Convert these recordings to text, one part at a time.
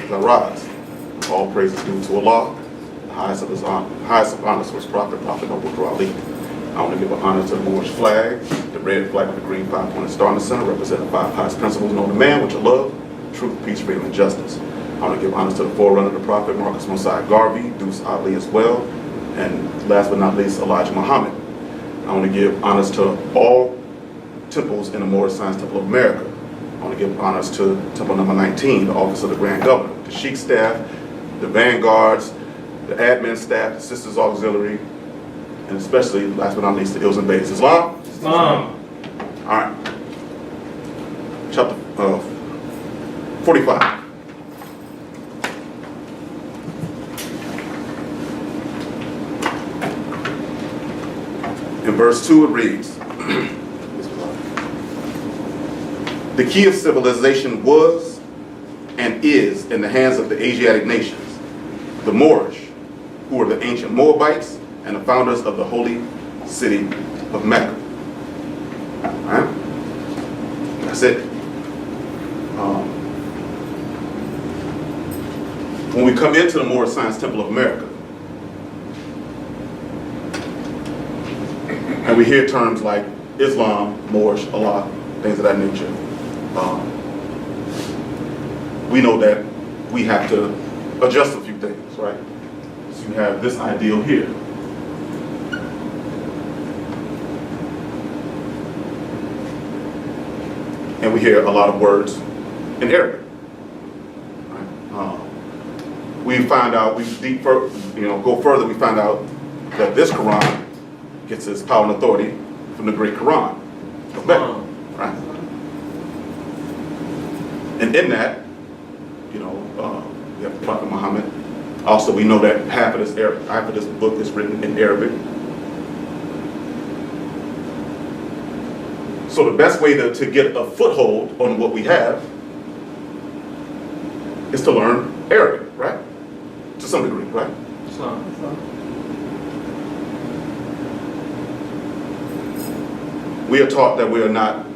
as I rise. All praise is due to Allah, the highest of honors for his prophet Noble Ali. I want to give an honor to the Moorish flag, the red flag with the green five-pointed star in the center, representing the 5 highest principles known to man, which are love, truth, peace, freedom, and justice. I want to give honors to the forerunner of the prophet, Marcus Mosiah Garvey, Deuce Ali as well, and last but not least, Elijah Muhammad. I want to give honors to all temples in the Moorish Science Temple of America. I want to give honors to Temple number 19, the Office of the Grand Governor, the Sheik staff, the vanguards, the admin staff, the Sisters Auxiliary, and especially, last but not least, the Ills and Bays. Islam? Islam. All right. Chapter 45. In verse 2 it reads, the key of civilization was and is in the hands of the Asiatic nations, the Moorish, who were the ancient Moabites and the founders of the holy city of Mecca. All right? That's it. When we come into the Moorish Science Temple of America, and we hear terms like Islam, Moorish, Allah, things of that nature, we know that we have to adjust a few things, right? So you have this ideal here. And we hear a lot of words in Arabic. Right? We find out, go further, we find out that this Quran gets its power and authority from the great Quran of Mecca, right? And in that, we have the Prophet Muhammad. Also, we know that half of this book is written in Arabic. So the best way to get a foothold on what we have is to learn Arabic, right? To some degree, right? Islam. We are taught that we are not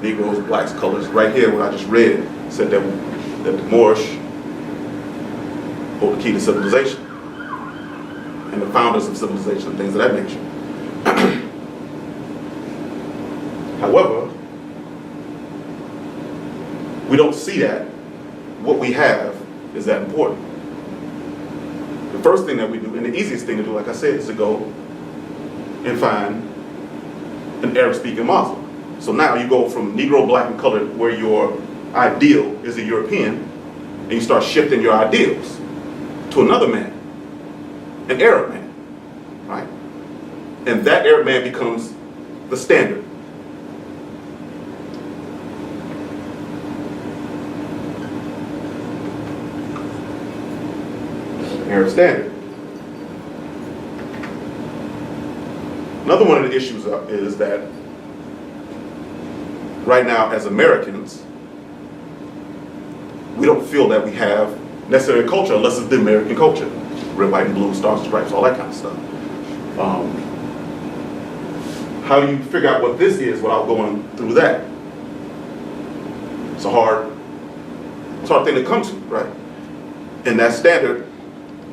Negroes, blacks, colors. Right here, what I just read said that the Moorish hold the key to civilization and the founders of civilization and things of that nature. However, we don't see that what we have is that important. The first thing that we do, and the easiest thing to do, like I said, is to go and find an Arab-speaking Muslim. So now you go from Negro, black, and colored, where your ideal is a European, and you start shifting your ideals to another man, an Arab man, right? And that Arab man becomes the standard. Arab standard. Another one of the issues is that right now, as Americans, we don't feel that we have necessary culture unless it's the American culture. Red, white, and blue, stars and stripes, all that kind of stuff. How do you figure out what this is without going through that? It's a hard thing to come to, right? And that standard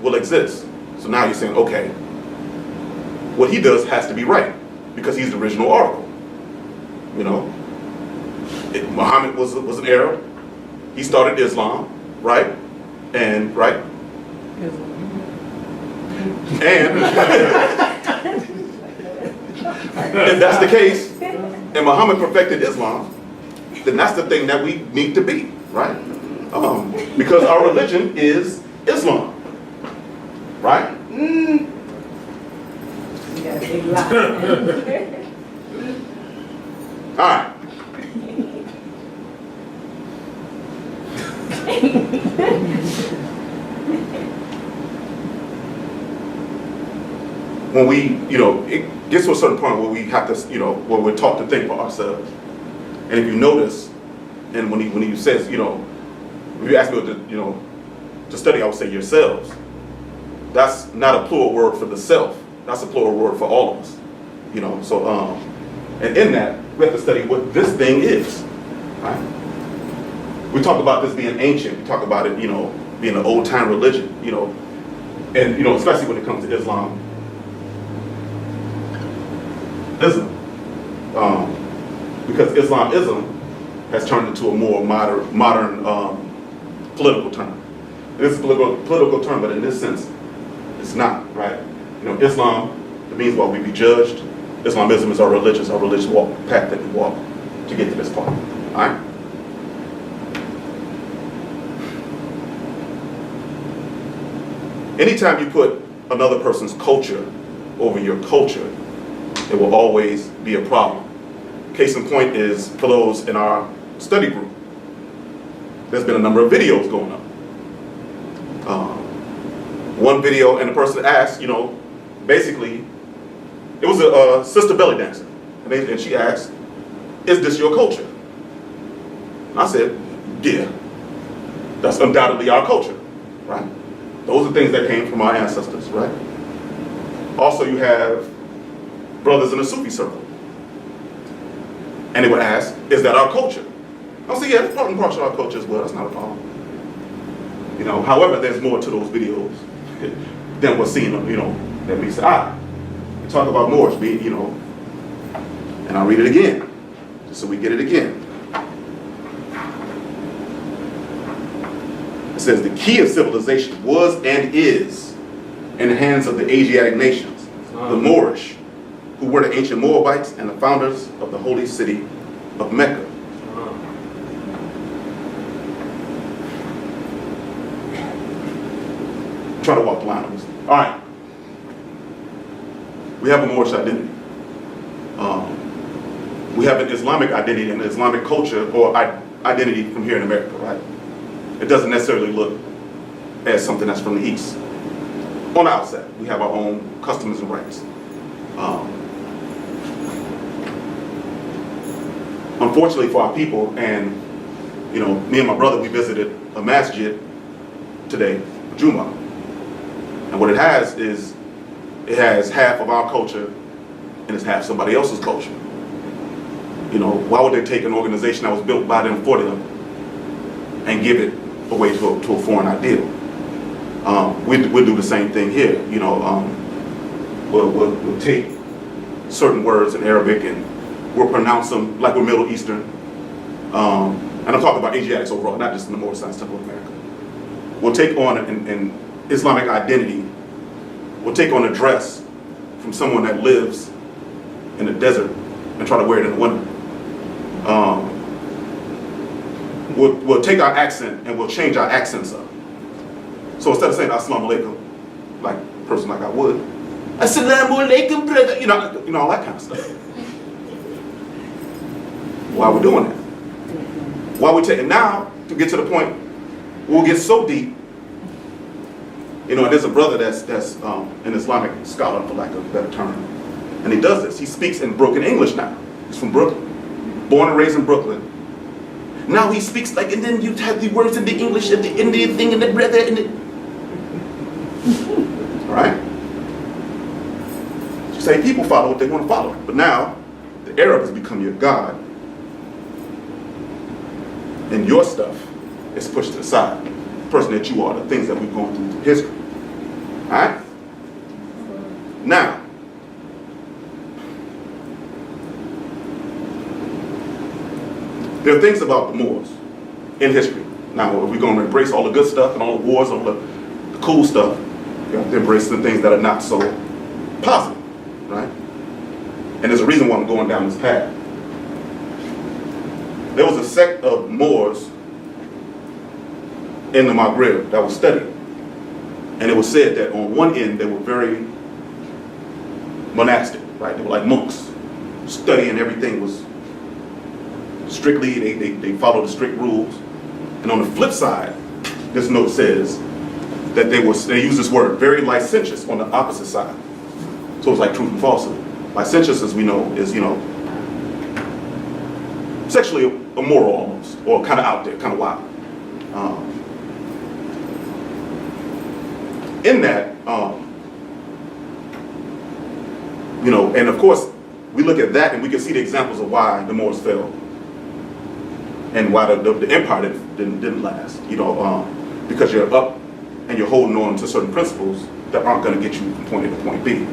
will exist. So now you're saying, okay, what he does has to be right because he's the original article. Muhammad was an Arab. He started Islam, right? And right? And if that's the case, and Muhammad perfected Islam, then that's the thing that we need to be, right? Because our religion is Islam, right? You got a big lie. All right. When we, it gets to a certain point where we have to, where we're taught to think for ourselves. And if you notice, and when he says, if you ask me to study, I would say yourselves. That's not a plural word for the self. That's a plural word for all of us. And in that, we have to study what this thing is, right? We talk about this being ancient. We talk about it, you know, being an old time religion, you know, and you know, especially when it comes to Islam. Because Islamism has turned into a more modern political term. It is a political term, but in this sense, it's not, right? You know, Islam, it means what we be judged. Islamism is our religious walk, path that we walk to get to this point. All right? Anytime you put another person's culture over your culture, it will always be a problem. Case in point is for those in our study group. There's been a number of videos going up. One video, and the person asked, you know, basically, it was a sister belly dancer. And she asked, is this your culture? And I said, yeah, that's undoubtedly our culture, right? Those are things that came from our ancestors, right? Also, you have brothers in the Sufi circle. And they would ask, is that our culture? I'll say, yeah, it's part and parcel of our culture as well. That's not a problem. You know, however, there's more to those videos than what's seen, you know, that we say, we talk about Moors being, you know, and I'll read it again, just so we get it again. It says, the key of civilization was and is in the hands of the Asiatic nations, the Moorish, who were the ancient Moabites and the founders of the holy city of Mecca. Try to walk the line on this. All right. We have a Moorish identity. We have an Islamic identity and an Islamic culture or identity from here in America, right? It doesn't necessarily look as something that's from the East. On the outset, we have our own customs and rights. Unfortunately for our people, and you know, me and my brother, we visited a masjid today, Juma. And what it has is, it has half of our culture and it's half somebody else's culture. You know, why would they take an organization that was built by them for them and give it away to a foreign ideal? We'll do the same thing here. You know, we'll take certain words in Arabic and we'll pronounce them like we're Middle Eastern. And I'm talking about Asiatics overall, not just in the Moorish Science Temple of America. We'll take on an Islamic identity. We'll take on a dress from someone that lives in the desert and try to wear it in the winter. We'll take our accent and we'll change our accents up. So instead of saying Assalamu alaikum, like a person like I would, Assalamu alaikum, brother, you know, all that kind of stuff. Why are we doing that? Why are we taking now to get to the point we'll get so deep. You know, and there's a brother that's an Islamic scholar, for lack of a better term, and he does this. He speaks in broken English now. He's from Brooklyn, born and raised in Brooklyn. Now he speaks like, and then you have the words in the English and the Indian thing and the brother and the... All right? You say people follow what they want to follow, but now the Arab has become your God, and your stuff is pushed to the side. The person that you are, the things that we've gone through history. All right? Now, there are things about the Moors in history. Now, if we're going to embrace all the good stuff and all the wars, all the cool stuff, we have to embrace the things that are not so positive, right? And there's a reason why I'm going down this path. There was a sect of Moors in the Maghreb that was studied. And it was said that on one end they were very monastic, right? They were like monks. Studying everything was strictly, they followed the strict rules. And on the flip side, this note says that they use this word, very licentious on the opposite side. So it's like truth and falsehood. Licentious, as we know, is, you know, sexually immoral almost, or kind of out there, kind of wild. In that, you know, and of course, we look at that and we can see the examples of why the Moors fell. and why the empire didn't last. You know, because you're up and you're holding on to certain principles that aren't going to get you from point A to point B.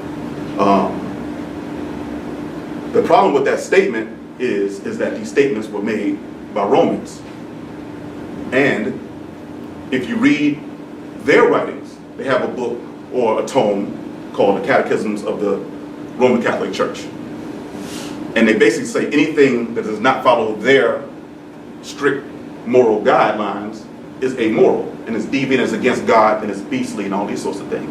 The problem with that statement is that these statements were made by Romans. And if you read their writings, they have a book or a tome called the Catechisms of the Roman Catholic Church. And they basically say anything that does not follow their strict moral guidelines is amoral and is deviant, is against God, and is beastly, and all these sorts of things.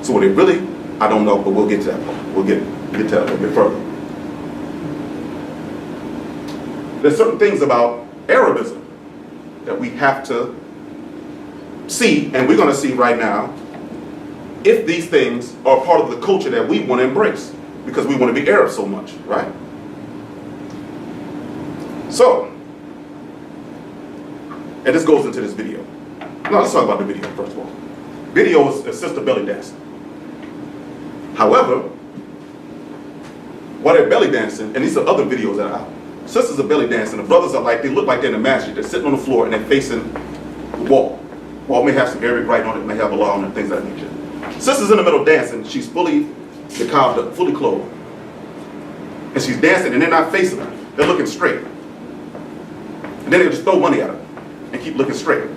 So what it really, I don't know, but we'll get to that part. We'll get to that a little bit further. There's certain things about Arabism that we have to see, and we're going to see right now, if these things are part of the culture that we want to embrace, because we want to be Arab so much, right? So, and this goes into this video. Now let's talk about the video first of all. Video is sister belly dancing. However, while they're belly dancing, and these are other videos that are out, sisters are belly dancing, the brothers are like, they look like they're in the masjid, they're sitting on the floor and they're facing the wall. Wall may have some Arabic writing on it, may have Allah on it, things of that nature. Sister's in the middle dancing, she's fully niqabbed up, fully clothed. And she's dancing and they're not facing her, they're looking straight. And then they just throw money at her and keep looking straight.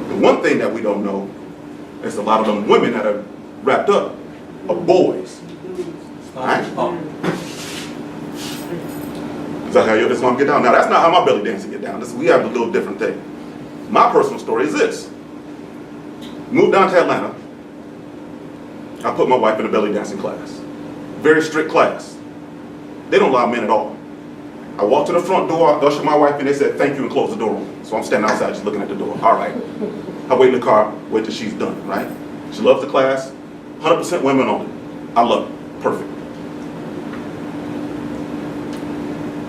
The one thing that we don't know is a lot of them women that are wrapped up are boys. Right? Is that how this gonna get down? Now that's not how my belly dancing get down. We have a little different thing. My personal story is this. Moved down to Atlanta. I put my wife in a belly dancing class. Very strict class. They don't allow men at all. I walked to the front door, I ushered my wife in, they said thank you and closed the door on me. So I'm standing outside just looking at the door. All right. I wait in the car, wait till she's done, right? She loves the class, 100% women only. I love it. Perfect.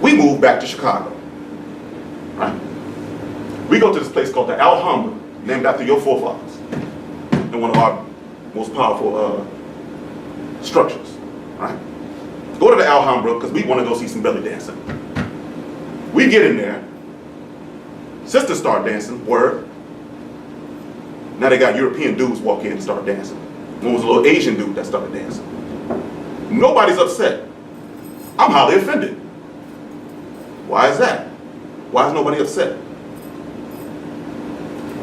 We moved back to Chicago, right? We go to this place called the Alhambra, named after your forefathers, and one of our most powerful structures, right? Go to the Alhambra because we want to go see some belly dancing. We get in there, sisters start dancing, word. Now they got European dudes walk in and start dancing. One was a little Asian dude that started dancing. Nobody's upset. I'm highly offended. Why is that? Why is nobody upset?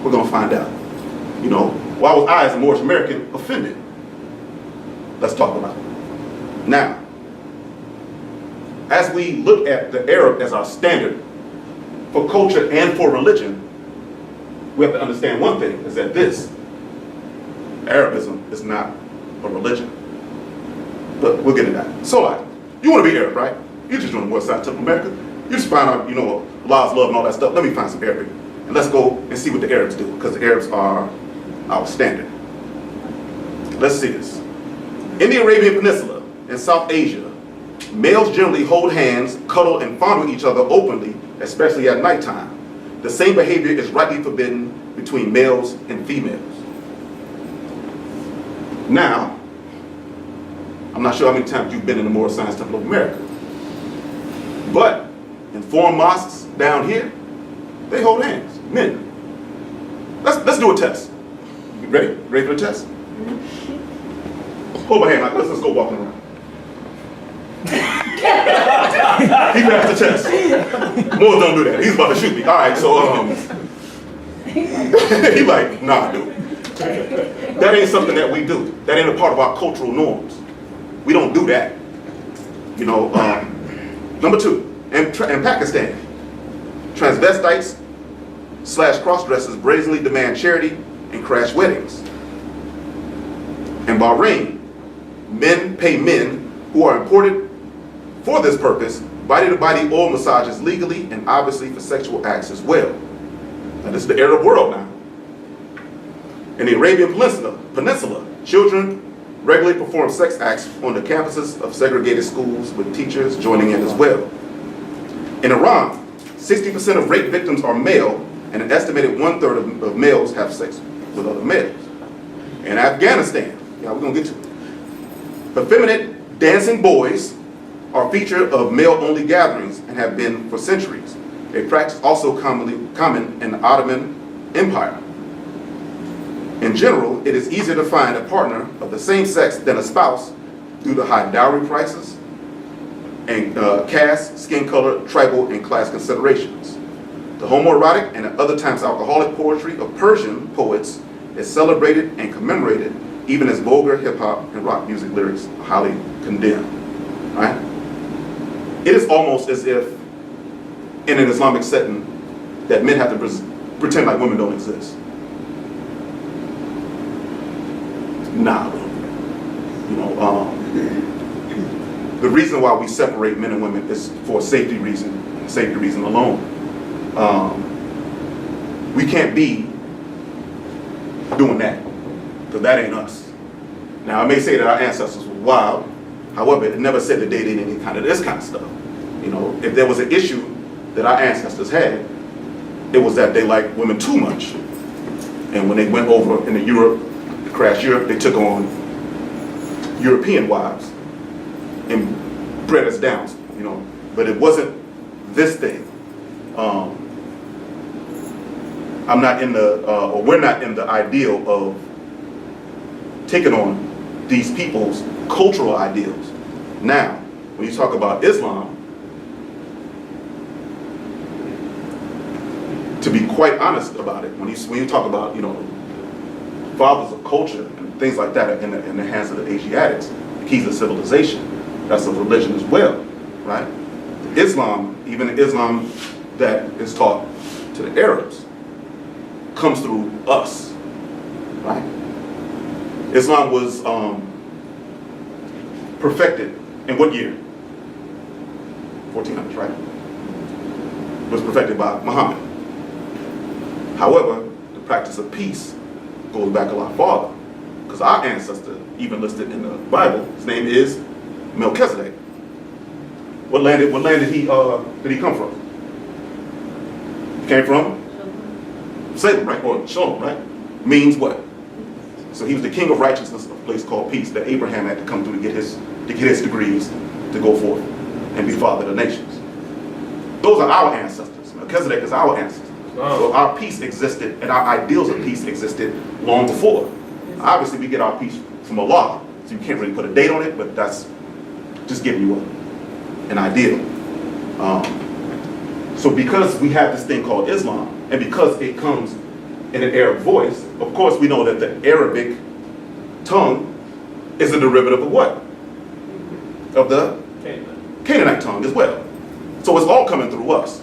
We're gonna find out. You know, why was I, as a Moorish American, offended? Let's talk about it. Now, as we look at the Arab as our standard for culture and for religion, we have to understand one thing, is that this, Arabism, is not a religion. But we'll get into that. So like, you want to be Arab, right? You're just doing the west side of America. You just find out, you know, Allah's love and all that stuff. Let me find some Arabic. And let's go and see what the Arabs do, because the Arabs are our standard. Let's see this. In the Arabian Peninsula, in South Asia, males generally hold hands, cuddle, and fondle each other openly, especially at nighttime. The same behavior is rightly forbidden between males and females. Now, I'm not sure how many times you've been in the Moorish Science Temple of America, but in foreign mosques down here, they hold hands, men. Let's do a test. You ready? Ready for the test? Hold my hand. Let's just go walking around. He passed the test. Moors don't do that. He's about to shoot me. All right, so he like, nah, dude. That ain't something that we do. That ain't a part of our cultural norms. We don't do that. You know. Number two, in Pakistan, transvestites / cross-dressers brazenly demand charity and crash weddings. In Bahrain, men pay men who are imported for this purpose body-to-body oil massages legally and obviously for sexual acts as well. Now this is the Arab world now. In the Arabian Peninsula, children regularly perform sex acts on the campuses of segregated schools with teachers joining in as well. In Iran, 60% of rape victims are male, and an estimated 1/3 of males have sex with other males. In Afghanistan, yeah, we're gonna get to it. Effeminate dancing boys are a feature of male-only gatherings and have been for centuries, a practice also common in the Ottoman Empire. In general, it is easier to find a partner of the same sex than a spouse due to high dowry prices and caste, skin color, tribal, and class considerations. The homoerotic and at other times alcoholic poetry of Persian poets is celebrated and commemorated, even as vulgar hip-hop and rock music lyrics are highly condemned. Right? It is almost as if, in an Islamic setting, that men have to pretend like women don't exist. Nah, you know, the reason why we separate men and women is for safety reason alone. We can't be doing that, because that ain't us. Now, I may say that our ancestors were wild, however, it never said that they did any kind of this kind of stuff. You know, if there was an issue that our ancestors had, it was that they liked women too much. And when they went over into Europe, crashed Europe, they took on European wives and bred us down, you know. But it wasn't this thing. I'm not in the, or we're not in the ideal of taking on these people's cultural ideals. Now, when you talk about Islam, to be quite honest about it, when you talk about, you know, fathers of culture and things like that in the hands of the Asiatics, the keys of civilization, that's a religion as well, right? Islam, even the Islam that is taught to the Arabs, comes through us, right? Islam was perfected in what year? 1400s, right? It was perfected by Muhammad. However, the practice of peace goes back a lot farther, because our ancestor, even listed in the Bible, his name is Melchizedek. What land did he come from? He came from Salem, right? Or Shalom, right? Means what? So he was the king of righteousness of a place called peace that Abraham had to come through to get his degrees to go forth and be father of the nations. Those are our ancestors. Melchizedek is our ancestor. So our peace existed and our ideals of peace existed long before. Obviously, we get our peace from Allah, so you can't really put a date on it, but that's just giving you an ideal. So because we have this thing called Islam, and because it comes in an Arab voice, of course we know that the Arabic tongue is a derivative of what? Of the Canaanite tongue as well. So it's all coming through us.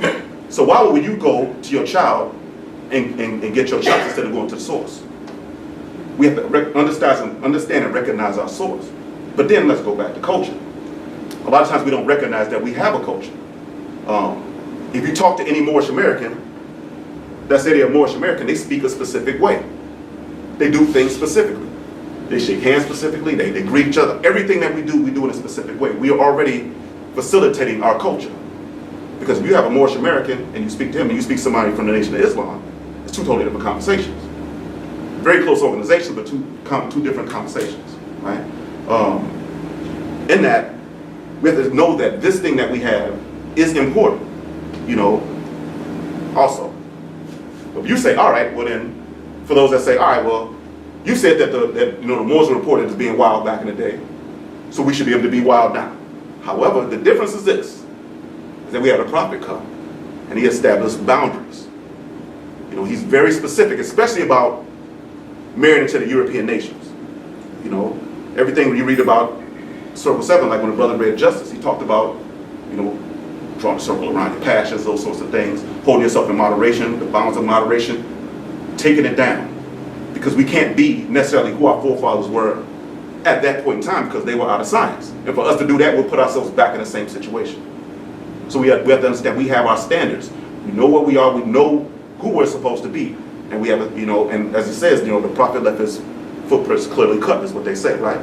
So why would you go to your child and get your chops instead of going to the source? We have to understand and recognize our source. But then let's go back to culture. A lot of times we don't recognize that we have a culture. If you talk to any Moorish American, that say they're Moorish American, they speak a specific way. They do things specifically. They shake hands specifically, they greet each other. Everything that we do in a specific way. We are already facilitating our culture. Because if you have a Moorish American and you speak to him and you speak to somebody from the Nation of Islam, it's two totally different conversations. Very close organizations, but two different conversations, right? In that, we have to know that this thing that we have is important, you know, also. If you say, all right, well then, for those that say, all right, well, you said that the Moors were reported as being wild back in the day, so we should be able to be wild now. However, the difference is this, is that we had a prophet come, and he established boundaries. You know, he's very specific, especially about marrying into the European nations. You know, everything you read about Circle 7, like when the brother read Justice, he talked about, you know, drawing a circle around your passions, those sorts of things, holding yourself in moderation, the bounds of moderation, taking it down. Because we can't be necessarily who our forefathers were at that point in time because they were out of science. And for us to do that, we'll put ourselves back in the same situation. So we have to understand we have our standards. We know what we are, we know who we're supposed to be. And we have, you know, and as it says, you know, the prophet left his footprints clearly cut, is what they say, right?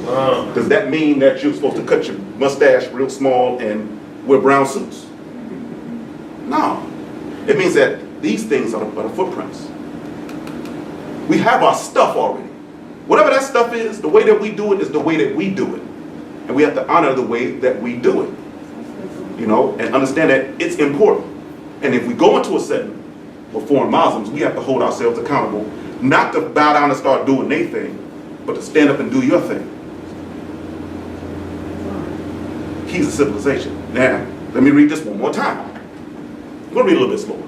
Wow. Does that mean that you're supposed to cut your mustache real small and wear brown suits? No. It means that these things are the footprints. We have our stuff already. Whatever that stuff is, the way that we do it is the way that we do it. And we have to honor the way that we do it, you know, and understand that it's important. And if we go into a setting with foreign Muslims, we have to hold ourselves accountable, not to bow down and start doing their thing, but to stand up and do your thing. Keys of civilization. Now, let me read this one more time. I'm going to read a little bit slower.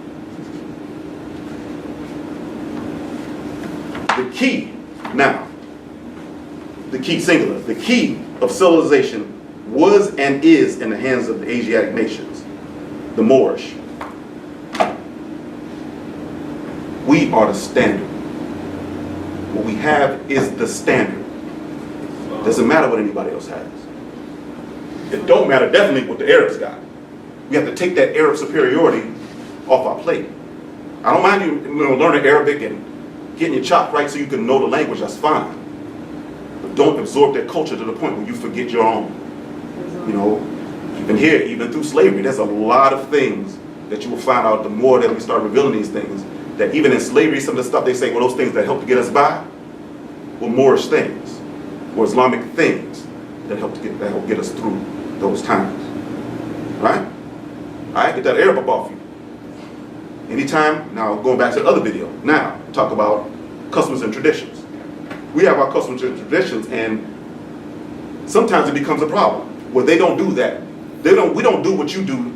The key, now, the key singular, the key of civilization was and is in the hands of the Asiatic nations, the Moorish. We are the standard. What we have is the standard. Doesn't matter what anybody else has. It don't matter definitely what the Arabs got. We have to take that Arab superiority off our plate. I don't mind you learning Arabic and getting your chop right so you can know the language, that's fine. But don't absorb that culture to the point where you forget your own. You know, even here, even through slavery, there's a lot of things that you will find out the more that we start revealing these things, that even in slavery, some of the stuff they say, well, those things that helped to get us by were Moorish things, or Islamic things that help get us through those times. Right? Alright, get that Arab up off you. Anytime, now going back to the other video, now talk about customs and traditions. We have our customs and traditions, and sometimes it becomes a problem where they don't do that. We don't do what you do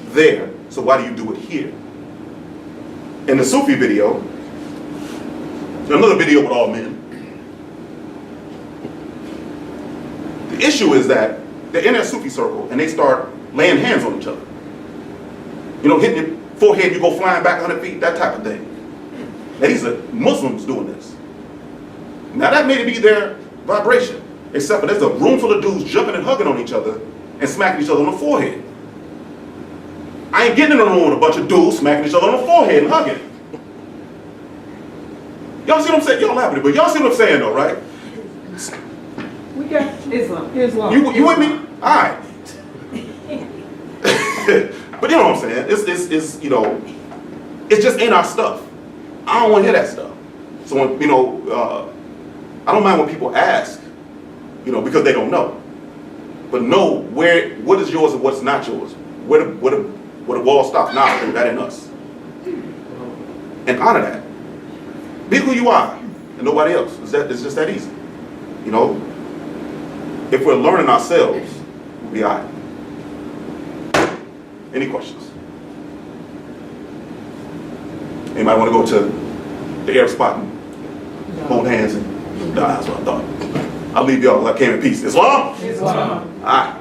there, so why do you do it here? In the Sufi video, another video with all men, the issue is that they're in that Sufi circle and they start laying hands on each other. You know, hitting your forehead, you go flying back 100 feet, that type of thing. Now these are Muslims doing this. Now that may be their vibration, except for there's a room full of dudes jumping and hugging on each other and smacking each other on the forehead. I ain't getting in a room with a bunch of dudes smacking each other on the forehead and hugging. Y'all see what I'm saying? Y'all laughing, but y'all see what I'm saying though, right? We got Islam. You with me? Alright. But you know what I'm saying? It's you know, it just ain't our stuff. I don't want to hear that stuff. So when, you know, I don't mind when people ask, you know, because they don't know. But know what is yours and what's not yours. Where the wall stops now, that ain't us. And honor that. Be who you are and nobody else. It's just that easy. You know, if we're learning ourselves, we'll be all right. Any questions? Anybody want to go to the Arab spot and hold hands and that's what I thought. I'll leave y'all. I came in peace. Islam? Islam. All right.